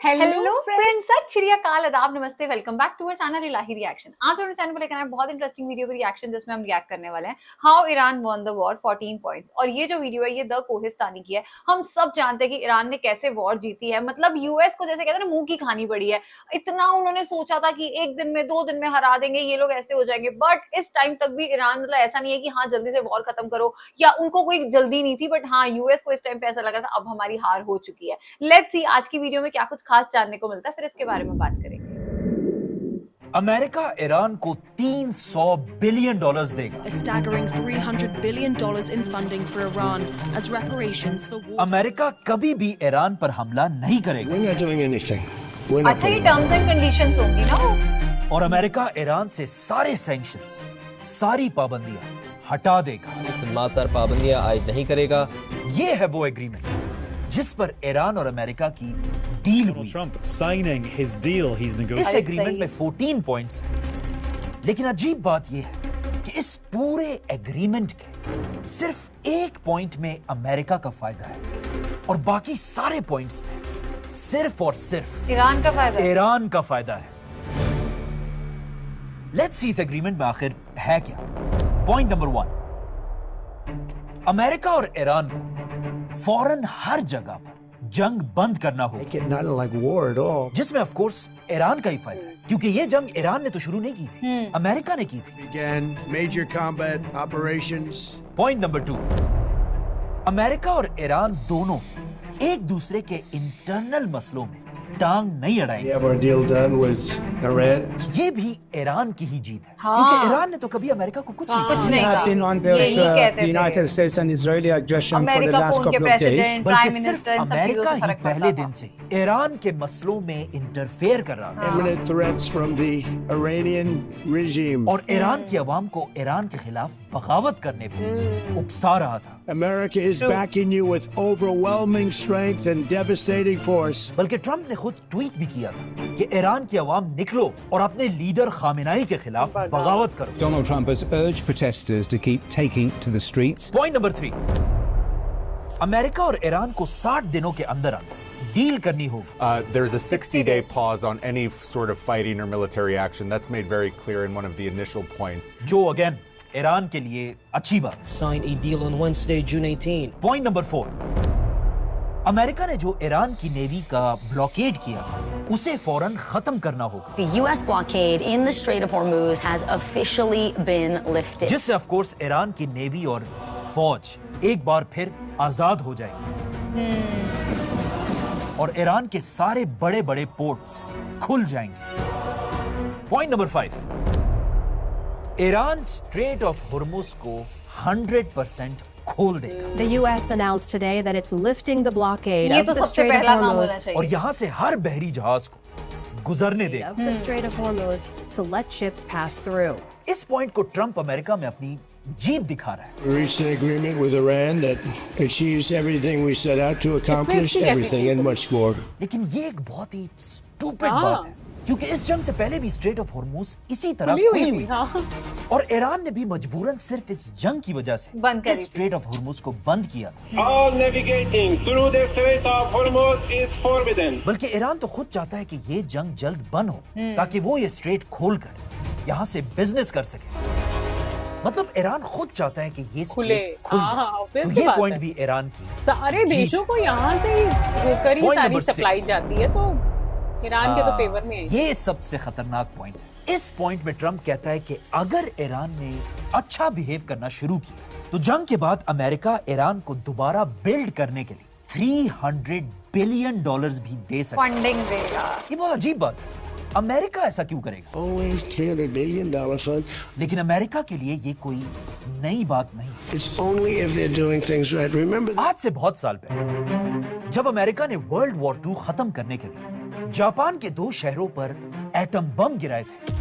Hello friends, सत श्री अकाल, आदाब, नमस्ते, welcome back to our channel Elahi reaction. आज हमारे चैनल पर लेकर आए बहुत इंटरेस्टिंग वीडियो की रिएक्शन, जिसमें हम रिएक्ट करने वाले हैं how Iran won the war 14 points. और ये जो वीडियो है ये द कोहिस्तानी की है। हम सब जानते हैं कि ईरान ने कैसे वॉर जीती है, मतलब यूएस को जैसे कहते हैं ना मुंह की खानी पड़ी है। इतना उन्होंने सोचा था कि एक दिन में 2 दिन में हरा देंगे, ये लोग ऐसे हो जाएंगे, बट इस टाइम तक भी ईरान मतलब ऐसा नहीं है कि हाँ जल्दी से वॉर खत्म करो, या उनको कोई जल्दी नहीं थी, बट हाँ यूएस को इस टाइम पे ऐसा लग रहा था अब हमारी हार हो चुकी है। लेट्स सी आज की वीडियो में क्या कुछ खास जानने को मिलता है, फिर इसके बारे में बात करेंगे। अमेरिका ईरान को $300 बिलियन देगा। A staggering $300 billion in funding for Iran as reparations for war. America कभी भी ईरान पर हमला नहीं करेगा। We're not doing anything. अच्छा, ये टर्म्स एंड कंडीशंस होंगी ना वो? और अमेरिका ईरान से सारे सैंक्शंस, सारी पाबंदियां हटा देगा। खिदमत पर पाबंदियां आयद नहीं करेगा। ये है वो एग्रीमेंट जिस पर ईरान और अमेरिका की डील हुई। Trump signing his deal he's इस negotiating. एग्रीमेंट में 14 पॉइंट्स हैं। लेकिन अजीब बात यह है कि इस पूरे एग्रीमेंट के सिर्फ एक पॉइंट में अमेरिका का फायदा है और बाकी सारे पॉइंट्स में सिर्फ और सिर्फ ईरान का फायदा है। ईरान का फायदा है। लेट्स सी इस एग्रीमेंट में आखिर है क्या। पॉइंट नंबर 1, अमेरिका और ईरान को फौरन हर जगह पर जंग बंद करना होगा, Make it not like war at all. जिसमें ऑफ कोर्स ईरान का ही फायदा है, क्योंकि ये जंग ईरान ने तो शुरू नहीं की थी, अमेरिका ने की थी। Began major combat operations. Point number 2, America और ईरान दोनों एक दूसरे के इंटरनल मसलों में टांग नहीं We अड़ाएंगे। have our deal done with Iran. ये भी ईरान की ही जीत है, हाँ। क्योंकि ईरान ने तो कभी अमेरिका को कुछ नहीं कुछ कहा, नहीं have been कहा, under यही कहते the United थे। States and Israeli aggression for the America last को उनके couple of days. प्रेसिडेंट, बल्कि प्राइम सिर्फ मिनिस्टर, इन सब चीजों अमेरिका से ही फर्क पहले पड़ता दिन था। से ईरान के मसलों में इंटरफेयर कर रहा था Imminent threats from the Iranian regime. और ईरान की आवाम को ईरान के खिलाफ बगावत करने पर उकसा रहा था। America is backing you with overwhelming strength and devastating force. बल्कि ट्रंप ने खुद ट्वीट भी किया था कि ईरान की आवाम निकलो और अपने लीडर खामेनाई के खिलाफ बगावत करो। Donald Trump has urged protesters to keep taking to the streets. Point number 3, America और ईरान को 60 दिनों के अंदर डील करनी होगी। There's a 60-day pause on any sort of fighting or military action. That's made very clear in one of the initial points. जो again Iran के लिए अच्छी बात। Sign a deal on Wednesday, June 18. Point number 4, America ने जो Iran की navy का blockade किया था उसे फौरन खत्म करना होगा, The U.S. blockade in the Strait of Hormuz has officially been lifted. जिससे ऑफ कोर्स ईरान की नेवी और फौज एक बार फिर आजाद हो जाएगी और ईरान के सारे बड़े बड़े पोर्ट्स खुल जाएंगे। Point number 5, Iran strait of Hormuz को 100% खोल देगा। The U.S. announced today that it's lifting the blockade ये of तो the सबसे Strait of पहला काम Hormuz होना चाहिए। और यहां से हर बहरी जहाज को गुजरने देगा। of the Strait of Hormuz to let ships pass through. इस पॉइंट को ट्रंप अमेरिका में अपनी जीत दिखा रहा है। We reached an agreement with Iran that achieves everything we set out to accomplish, everything and much more. लेकिन ये एक बहुत ही स्टूपिड बात है, क्योंकि इस जंग से पहले भी स्ट्रेट ऑफ हुर्मुज इसी तरह खुली हुई थी और ईरान ने भी मजबूरन सिर्फ इस जंग की वजह से बंद करी इस स्ट्रेट ऑफ हुर्मुज को बंद किया था। All navigating through the Strait of Hormuz is forbidden. बल्कि ईरान तो खुद चाहता है कि ये जंग जल्द बंद हो ताकि वो ये स्ट्रेट खोलकर यहाँ से बिजनेस कर सके। मतलब ईरान खुद चाहता है कि ये स्ट्रेट खुल जाए। तो ये पॉइंट भी ईरान की सारे देशों को यहाँ से होकर ही Point सारी number सप्लाई 6. जाती है, तो ईरान के तो फेवर में है। ये सबसे खतरनाक पॉइंट है। इस पॉइंट में ट्रंप कहता है कि अगर ईरान ने अच्छा बिहेव करना शुरू किया तो जंग के बाद अमेरिका ईरान को दोबारा बिल्ड करने के लिए $300 बिलियन भी दे सकता है। फंडिंग देगा। ये बहुत अजीब बात है। अमेरिका ऐसा क्यों करेगा? Always $300 billion fund. लेकिन अमेरिका के लिए ये कोई नई बात नहीं। It's only if they're doing things right. Remember that. आज से बहुत साल पहले जब अमेरिका ने वर्ल्ड वॉर 2 खत्म करने के लिए जापान के 2 शहरों पर एटम बम गिराए थे,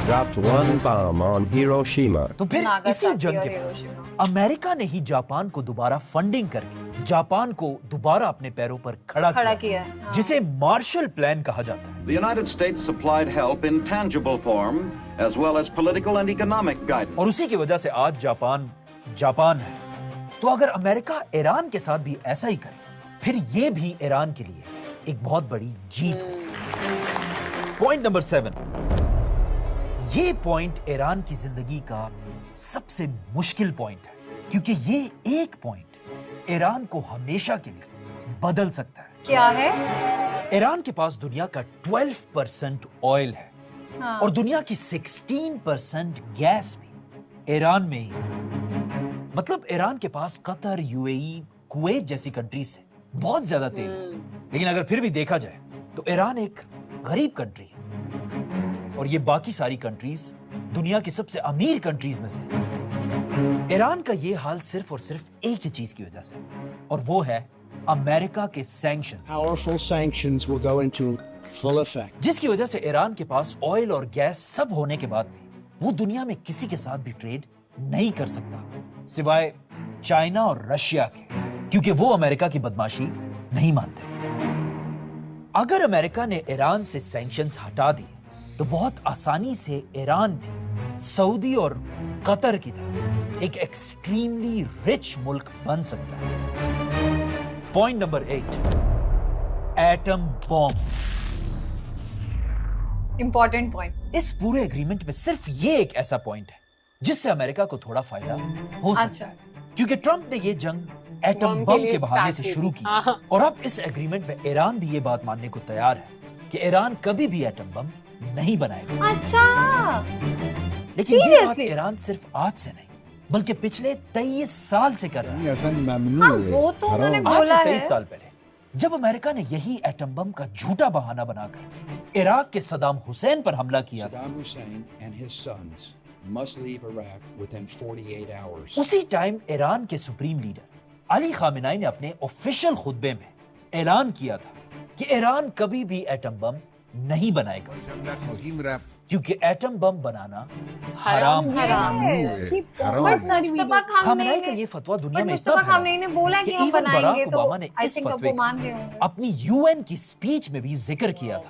dropped one bomb on Hiroshima. तो फिर इसी जंग के बाद अमेरिका ने ही जापान को दोबारा फंडिंग करके जापान को दोबारा अपने पैरों पर खड़ा किया, जिसे मार्शल प्लान कहा जाता है। The United States supplied help in tangible form as well as political and economic guidance. और उसी की वजह से आज जापान जापान है। तो अगर अमेरिका ईरान के साथ भी ऐसा ही करे, फिर यह भी ईरान के लिए एक बहुत बड़ी जीत होगी। पॉइंट नंबर 7, ये पॉइंट ईरान की जिंदगी का सबसे मुश्किल पॉइंट है, क्योंकि ये एक पॉइंट ईरान को हमेशा के लिए बदल सकता है। क्या है? ईरान के पास दुनिया का 12% ऑयल है, हाँ। और दुनिया की 16% गैस भी ईरान में ही है। मतलब ईरान के पास कतर, यूएई, कुवैत जैसी कंट्रीज से बहुत ज्यादा तेल है। लेकिन अगर फिर भी देखा जाए तो ईरान एक गरीब कंट्री है, और ये बाकी सारी कंट्रीज दुनिया की सबसे अमीर कंट्रीज में से है। ईरान का ये हाल सिर्फ और सिर्फ एक ही चीज की वजह से, और वो है अमेरिका के sanctions. Powerful sanctions will go into full effect. जिसकी वजह से ईरान के पास ऑयल और गैस सब होने के बाद भी वो दुनिया में किसी के साथ भी ट्रेड नहीं कर सकता, सिवाय चाइना और रशिया के, क्योंकि वो अमेरिका की बदमाशी नहीं मानते। अगर अमेरिका ने ईरान से सैंक्शंस हटा दिए तो बहुत आसानी से ईरान भी सऊदी और कतर की तरह एक एक्सट्रीमली रिच मुल्क बन सकता है। Point number 8, atom bomb. Important point. इस पूरे एग्रीमेंट में सिर्फ ये एक ऐसा पॉइंट है जिससे अमेरिका को थोड़ा फायदा हो सकता है, क्योंकि ट्रंप ने ये जंग एटम बम के बहाने से शुरू की, और अब इस एग्रीमेंट में ईरान भी ये बात मानने को तैयार है कि ईरान कभी भी एटम बम नहीं बनाएगा। अच्छा, लेकिन ये बात ईरान सिर्फ आज से नहीं बल्कि पिछले 23 साल से कर रहा है। हाँ, वो तो उन्होंने आज बोला से है। 23 साल पहले जब अमेरिका ने यही एटम बम का झूठा बहाना बनाकर इराक के सदाम हुसैन पर हमला किया था, उसी टाइम ईरान के सुप्रीम लीडर अली खामेनाई ने अपने ऑफिशियल खुतबे में ऐलान किया था कि ईरान कभी भी एटम बम नहीं बनाएगा, क्योंकि एटम बम बनाना हराम है। खामेनाई का ये फतवा दुनिया में इतना खामेनाई ने बोला कि हम इवन बनाएंगे, बराक ओबामा ने आई इस थिंक फतवे वो मान का गए होंगे। अपनी यूएन की स्पीच में भी जिक्र किया था।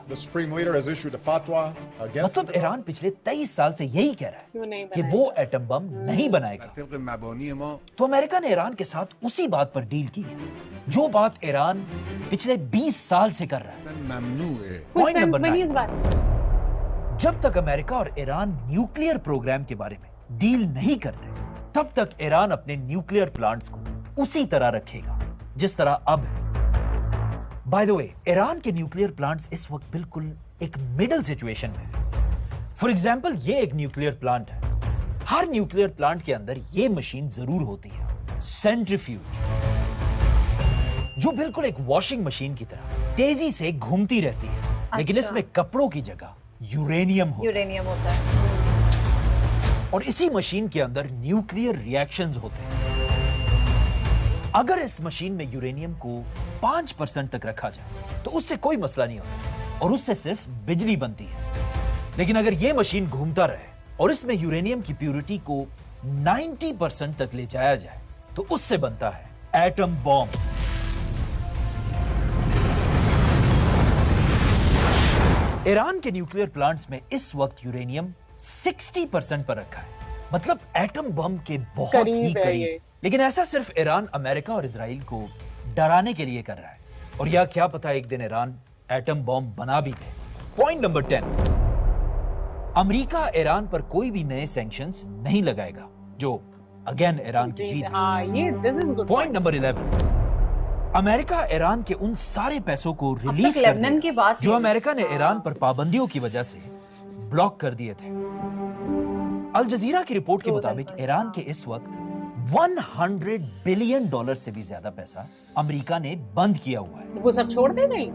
मतलब ईरान पिछले 23 साल से यही कह रहा है कि वो एटम बम नहीं बनाएगा। तो अमेरिका ने ईरान के साथ उसी बात पर डील की है जो बात ईरान पिछले 20 साल से कर रहा है। पॉइंट नंबर 9, जब तक अमेरिका और ईरान न्यूक्लियर प्रोग्राम के बारे में डील नहीं करते, तब तक ईरान अपने न्यूक्लियर प्लांट्स को उसी तरह रखेगा जिस तरह अब है। बाय द वे, ईरान के न्यूक्लियर प्लांट्स इस वक्त बिल्कुल एक मिडिल सिचुएशन में है। फॉर एग्जाम्पल, ये एक न्यूक्लियर प्लांट है। हर न्यूक्लियर प्लांट के अंदर ये मशीन जरूर होती है, सेंट्रीफ्यूज, जो बिल्कुल एक वॉशिंग मशीन की तरह तेजी से घूमती रहती है। लेकिन इसमें कपड़ों की जगह यूरेनियम होता है, और इसी मशीन के अंदर न्यूक्लियर रिएक्शंस होते हैं। अगर इस मशीन में यूरेनियम को 5% तक रखा जाए तो उससे कोई मसला नहीं होता, और उससे सिर्फ बिजली बनती है। लेकिन अगर यह मशीन घूमता रहे और इसमें यूरेनियम की प्योरिटी को 90% तक ले जाया जाए तो उससे बनता है एटम बॉम्ब। ईरान के न्यूक्लियर प्लांट्स में इस वक्त यूरेनियम 60% पर रखा है, मतलब एटम बम के बहुत ही करीब। लेकिन ऐसा सिर्फ ईरान, अमेरिका और इजराइल को डराने के लिए कर रहा है, और या क्या पता एक दिन ईरान एटम बम बना भी दे। पॉइंट नंबर 10, अमेरिका ईरान पर कोई भी नए सैंक्शंस नहीं लगाएगा, जो अगेन ईरान की जीत है। पॉइंट नंबर 11, अमेरिका ईरान के उन सारे पैसों को रिलीज कर देगा जो अमेरिका ने ईरान पर पाबंदियों की वजह से ब्लॉक कर दिए थे। अल जजीरा की रिपोर्ट के मुताबिक ईरान के इस वक्त $100 बिलियन से भी ज्यादा पैसा अमेरिका ने बंद किया हुआ है। वो सब छोड़ दे गई,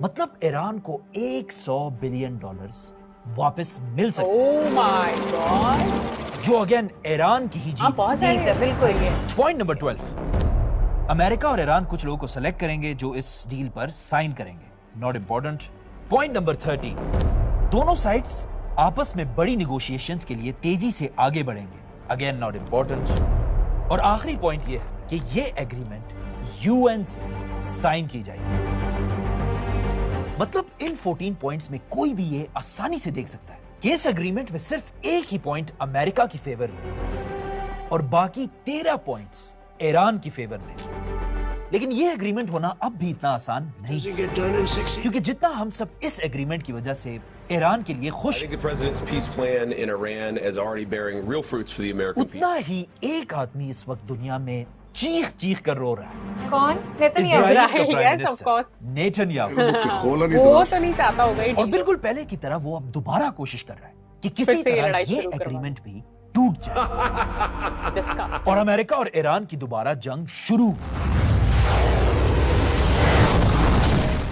मतलब ईरान को $100 बिलियन वापस मिल सकता है। ओह माय गॉड, जो अगेन ईरान की ही जीत है। बिल्कुल। पॉइंट नंबर 12, अमेरिका और ईरान कुछ लोगों को सेलेक्ट करेंगे जो इस डील पर साइन करेंगे। Not important. पॉइंट नंबर 13, दोनों साइड्स आपस में बड़ी निगोशिएशंस के लिए तेजी से आगे बढ़ेंगे। Again not important. और आखिरी पॉइंट ये है कि ये एग्रीमेंट यूएन से साइन की जाएगी। मतलब इन 14 पॉइंट्स में कोई भी ये आसानी से देख सकता है कि इस एग्रीमेंट में सिर्फ एक ही पॉइंट अमेरिका की फेवर में और बाकी 13 पॉइंट्स ईरान की फेवर में। लेकिन ये एग्रीमेंट होना अब भी इतना आसान नहीं, क्योंकि जितना हम सब इस एग्रीमेंट की वजह से ईरान के लिए खुश, उतना ही एक आदमी इस वक्त दुनिया में चीख चीख कर रो रहा है। कौन? नेतन्याहू। वो तो नहीं चाहता होगा। और बिल्कुल पहले की तरह वो अब दोबारा कोशिश कर रहा है कि किसी तरह ये एग्रीमेंट भी टूट जाए और अमेरिका और ईरान की दोबारा जंग शुरू।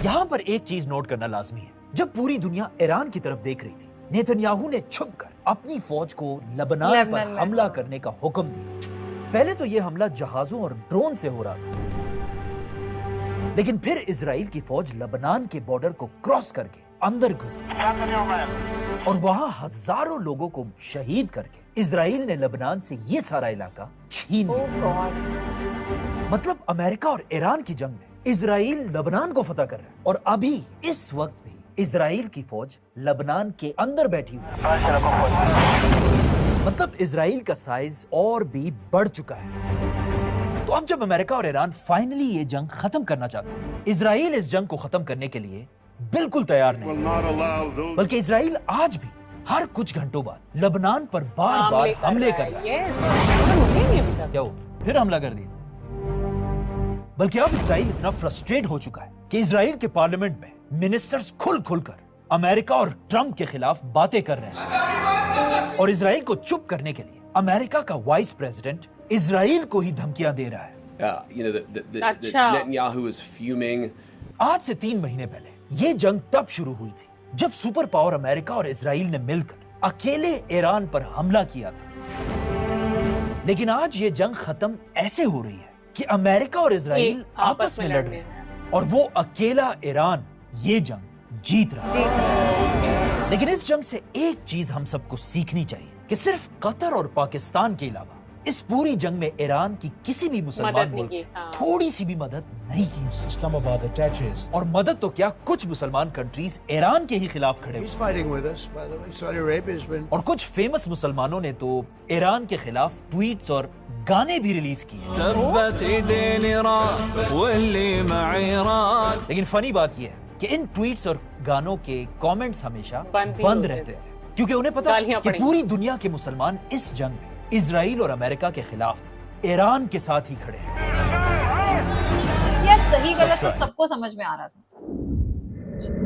यहां पर एक चीज नोट करना लाजमी है, जब पूरी दुनिया ईरान की तरफ देख रही थी, नेतन्याहू ने छुपकर अपनी फौज को लेबनान पर हमला करने का हुक्म दिया। पहले तो यह हमला जहाजों और ड्रोन से हो रहा था, लेकिन फिर इजराइल की फौज लेबनान के बॉर्डर को क्रॉस करके अंदर घुस गई और वहां हजारों लोगों को शहीद करके इजराइल ने लेबनान से ये सारा इलाका छीन लिया। मतलब अमेरिका और ईरान की जंग में इजराइल लेबनान को फतह कर रहा है और अभी इस वक्त भी इजराइल की फौज लेबनान के अंदर बैठी हुई है। मतलब इजराइल का साइज और भी बढ़ चुका है। तो अब जब अमेरिका और ईरान फाइनली ये जंग खत्म करना चाहते हैं, इजराइल इस जंग को खत्म करने के लिए बिल्कुल तैयार नहीं, बल्कि इजराइल आज भी हर कुछ घंटों बाद लेबनान पर बार बार हमले कर रहा है। क्या हो, फिर हमला कर दिया। बल्कि अब इजराइल इतना फ्रस्ट्रेट हो चुका है कि इजराइल के पार्लियामेंट में मिनिस्टर्स खुल खुलकर अमेरिका और ट्रंप के खिलाफ बातें कर रहे हैं और इजराइल को चुप करने के लिए अमेरिका का वाइस प्रेसिडेंट इजराइल को ही धमकियां दे रहा है। Netanyahu is fuming. आज से 3 महीने पहले ये जंग तब शुरू हुई थी जब सुपर पावर अमेरिका और इजराइल ने मिलकर अकेले ईरान पर हमला किया था। लेकिन आज ये जंग खत्म ऐसे हो रही है कि अमेरिका और इजराइल आपस में लड़ रहे हैं और वो अकेला ईरान ये जंग जीत रहा है। लेकिन इस जंग से एक चीज हम सबको सीखनी चाहिए कि सिर्फ कतर और पाकिस्तान के अलावा इस पूरी जंग में ईरान की किसी भी मुसलमान मुल्क ने थोड़ी सी भी मदद नहीं की। और मदद तो क्या, कुछ मुसलमान कंट्रीज ईरान के ही खिलाफ खड़े हुए और कुछ फेमस मुसलमानों ने तो ईरान के खिलाफ ट्वीट्स और गाने भी रिलीज किए। लेकिन फनी बात यह है कि इन ट्वीट्स और गानों के कमेंट्स हमेशा बंद रहते थे, क्योंकि उन्हें पता कि पूरी दुनिया के मुसलमान इस जंग में इजराइल और अमेरिका के खिलाफ ईरान के साथ ही खड़े हैं। यार सही गलत तो सबको समझ में आ रहा था।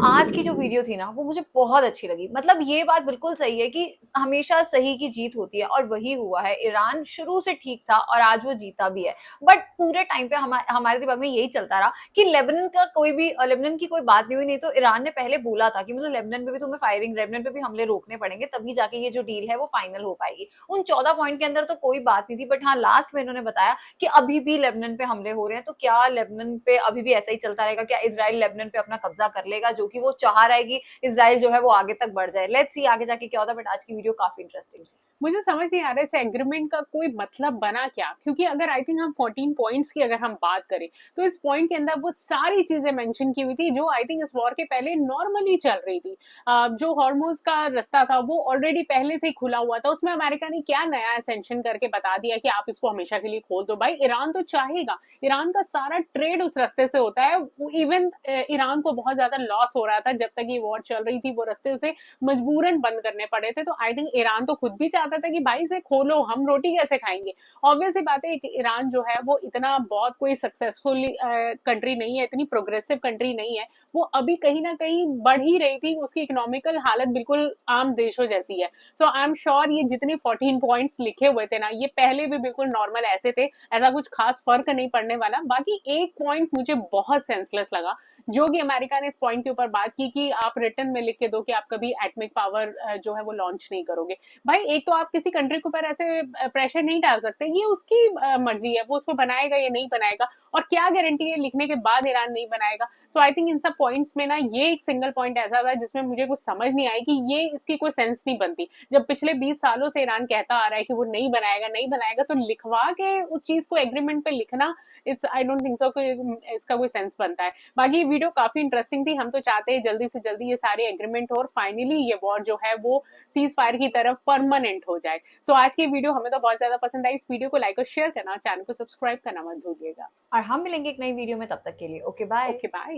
आज की जो वीडियो थी ना वो मुझे बहुत अच्छी लगी। मतलब ये बात बिल्कुल सही है कि हमेशा सही की जीत होती है और वही हुआ है। ईरान शुरू से ठीक था और आज वो जीता भी है, बट पूरे टाइम पे हमारे दिमाग में यही चलता रहा कि लेबनान की कोई बात नहीं हुई। नहीं तो ईरान ने पहले बोला था कि मतलब लेबनान पे भी तुम्हें फायरिंग, लेबनान पे भी हमले रोकने पड़ेंगे, तभी जाके ये जो डील है वो फाइनल हो पाएगी। उन 14 पॉइंट के अंदर तो कोई बात नहीं थी, बट हाँ लास्ट में इन्होंने बताया कि अभी भी लेबनान पे हमले हो रहे हैं। तो क्या लेबनान पे अभी भी ऐसा ही चलता रहेगा? क्या इजराइल लेबनान पे अपना कब्जा कर लेगा, जो कि वो चाह रहा है कि इजराइल जो है वो आगे तक बढ़ जाए? लेट्स सी आगे जाके क्या होता है। बट आज की वीडियो काफी इंटरेस्टिंग है। मुझे समझ नहीं आ रहा है इस एग्रीमेंट का कोई मतलब बना क्या, क्योंकि अगर आई थिंक हम 14 पॉइंट्स की अगर हम बात करें तो इस पॉइंट के अंदर वो सारी चीजें मेंशन की हुई थी जो आई थिंक इस वॉर के पहले नॉर्मली चल रही थी। जो हॉर्मुज का रास्ता था वो ऑलरेडी पहले से ही खुला हुआ था, उसमें अमेरिका ने क्या नया एसेंशन करके बता दिया कि आप इसको हमेशा के लिए खोल दो। भाई ईरान तो चाहेगा, ईरान का सारा ट्रेड उस रास्ते से होता है। इवन ईरान को बहुत ज्यादा लॉस हो रहा था जब तक ये वॉर चल रही थी, वो रास्ते उसे मजबूरन बंद करने पड़े थे। तो आई थिंक ईरान तो खुद भी चाहता था कि भाई से खोलो, हम रोटी कैसे खाएंगे। ऑब्वियस ही बात है कि ईरान जो है वो इतना बहुत कोई सक्सेसफुल कंट्री नहीं है, इतनी प्रोग्रेसिव कंट्री नहीं है। वो अभी कहीं ना कहीं बढ़ ही रही थी, उसकी इकोनॉमिकल हालत बिल्कुल आम देशों जैसी है। सो आई एम श्योर ये जितने 14 पॉइंट्स लिखे हुए थे ना, ये पहले भी बिल्कुल नॉर्मल ऐसे थे, ऐसा कुछ खास फर्क नहीं पड़ने वाला। बाकी एक पॉइंट मुझे बहुत सेंसलेस लगा, जो कि अमेरिका ने इस पॉइंट के ऊपर बात की कि आप रिटर्न में लिख के दो कि आप कभी एटॉमिक पावर जो है वो लॉन्च नहीं करोगे। भाई एक तो आप किसी कंट्री के ऊपर ऐसे प्रेशर नहीं डाल सकते, ये उसकी मर्जी है, वो उसको बनाएगा या नहीं बनाएगा, और क्या गारंटी है लिखने के बाद ईरान नहीं बनाएगा। सो आई थिंक इन सब पॉइंट्स में ना ये एक सिंगल पॉइंट ऐसा था जिसमें मुझे कुछ समझ नहीं आई कि ये इसकी कोई सेंस नहीं बनती। जब पिछले 20 सालों से ईरान कहता आ रहा है कि वो नहीं बनाएगा, तो लिखवा के उस चीज को एग्रीमेंट पे लिखना, it's I don't think so कि इसका कोई सेंस बनता है। बाकी वीडियो काफी इंटरेस्टिंग थी। हम तो चाहते हैं जल्दी से जल्दी ये सारे एग्रीमेंट हो और फाइनली ये वॉर जो है वो सीज फायर की तरफ परमानेंट एंड हो जाए। सो आज की वीडियो हमें तो बहुत ज्यादा पसंद आई। इस वीडियो को लाइक और शेयर करना और चैनल को सब्सक्राइब करना मत भूलिएगा। और हम मिलेंगे एक नई वीडियो में, तब तक के लिए ओके बाय। Okay bye.